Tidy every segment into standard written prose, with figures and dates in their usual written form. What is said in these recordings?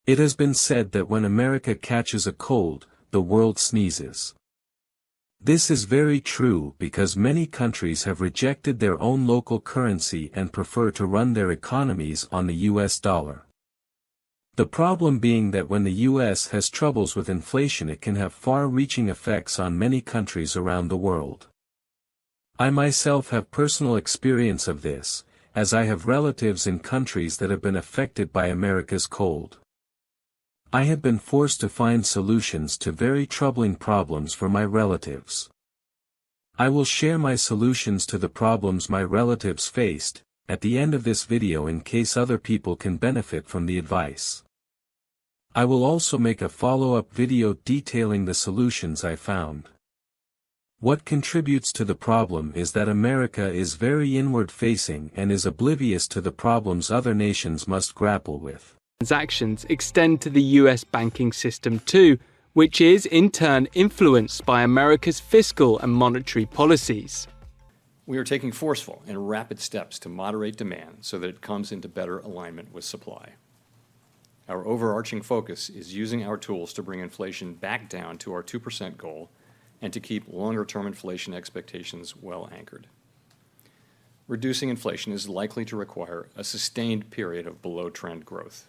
It has been said that when America catches a cold, the world sneezes. This is very true because many countries have rejected their own local currency and prefer to run their economies on the US dollar. The problem being that when the US has troubles with inflation, it can have far-reaching effects on many countries around the world. I myself have personal experience of this, as I have relatives in countries that have been affected by America's cold. I have been forced to find solutions to very troubling problems for my relatives. I will share my solutions to the problems my relatives faced at the end of this video in case other people can benefit from the advice. I will also make a follow-up video detailing the solutions I found. What contributes to the problem is that America is very inward-facing and is oblivious to the problems other nations must grapple with. Transactions extend to the US banking system too, which is in turn influenced by America's fiscal and monetary policies. We are taking forceful and rapid steps to moderate demand so that it comes into better alignment with supply. Our overarching focus is using our tools to bring inflation back down to our 2% goal and to keep longer-term inflation expectations well anchored. Reducing inflation is likely to require a sustained period of below-trend growth,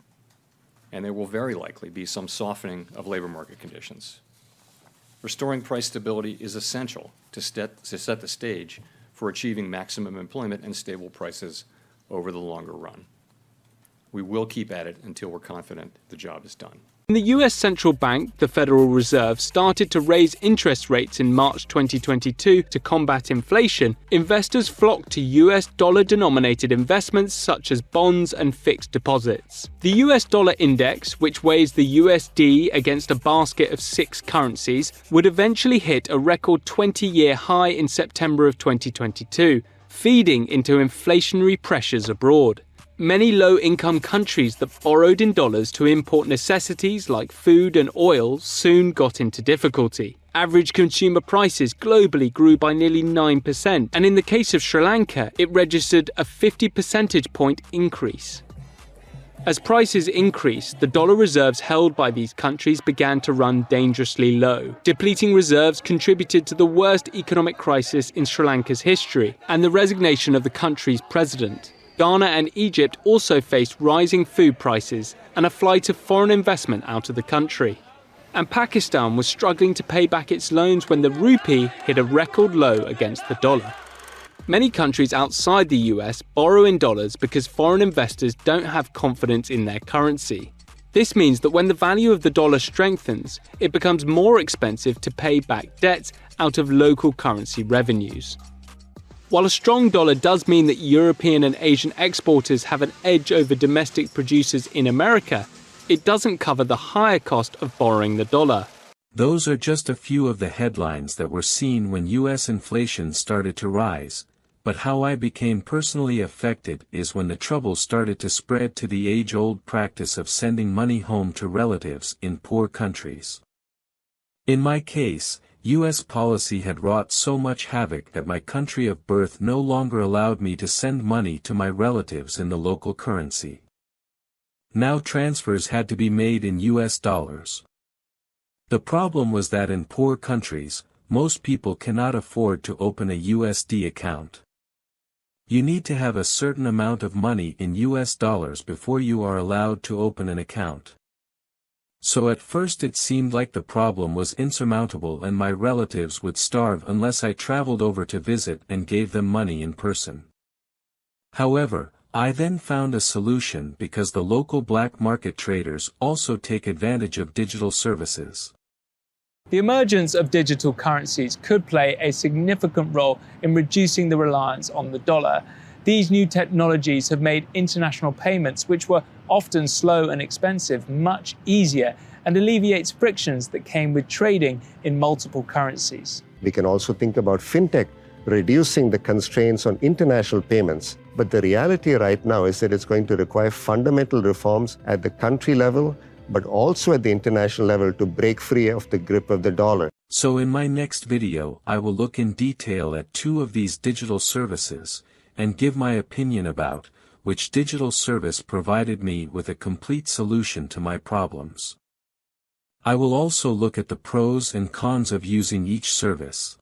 and there will very likely be some softening of labor market conditions. Restoring price stability is essential to set the stage for achieving maximum employment and stable prices over the longer run. We will keep at it until we're confident the job is done. When the US Central Bank, the Federal Reserve, started to raise interest rates in March 2022 to combat inflation, investors flocked to US dollar-denominated investments such as bonds and fixed deposits. The US dollar index, which weighs the USD against a basket of 6 currencies, would eventually hit a record 20-year high in September of 2022, feeding into inflationary pressures abroad. Many low-income countries that borrowed in dollars to import necessities like food and oil soon got into difficulty. Average consumer prices globally grew by nearly 9%, and in the case of Sri Lanka, it registered a 50 percentage point increase. As prices increased, the dollar reserves held by these countries began to run dangerously low. Depleting reserves contributed to the worst economic crisis in Sri Lanka's history, and the resignation of the country's president. Ghana and Egypt also faced rising food prices and a flight of foreign investment out of the country. And Pakistan was struggling to pay back its loans when the rupee hit a record low against the dollar. Many countries outside the US borrow in dollars because foreign investors don't have confidence in their currency. This means that when the value of the dollar strengthens, it becomes more expensive to pay back debts out of local currency revenues. While a strong dollar does mean that European and Asian exporters have an edge over domestic producers in America, it doesn't cover the higher cost of borrowing the dollar. Those are just a few of the headlines that were seen when US inflation started to rise, but how I became personally affected is when the trouble started to spread to the age-old practice of sending money home to relatives in poor countries. In my case, US policy had wrought so much havoc that my country of birth no longer allowed me to send money to my relatives in the local currency. Now transfers had to be made in US dollars. The problem was that in poor countries, most people cannot afford to open a USD account. You need to have a certain amount of money in US dollars before you are allowed to open an account. So at first it seemed like the problem was insurmountable and my relatives would starve unless I traveled over to visit and gave them money in person. However, I then found a solution because the local black market traders also take advantage of digital services. The emergence of digital currencies could play a significant role in reducing the reliance on the dollar. These new technologies have made international payments, which were often slow and expensive, much easier and alleviates frictions that came with trading in multiple currencies. We can also think about fintech reducing the constraints on international payments. But the reality right now is that it's going to require fundamental reforms at the country level, but also at the international level to break free of the grip of the dollar. So in my next video, I will look in detail at 2 of these digital services, and give my opinion about which digital service provided me with a complete solution to my problems. I will also look at the pros and cons of using each service.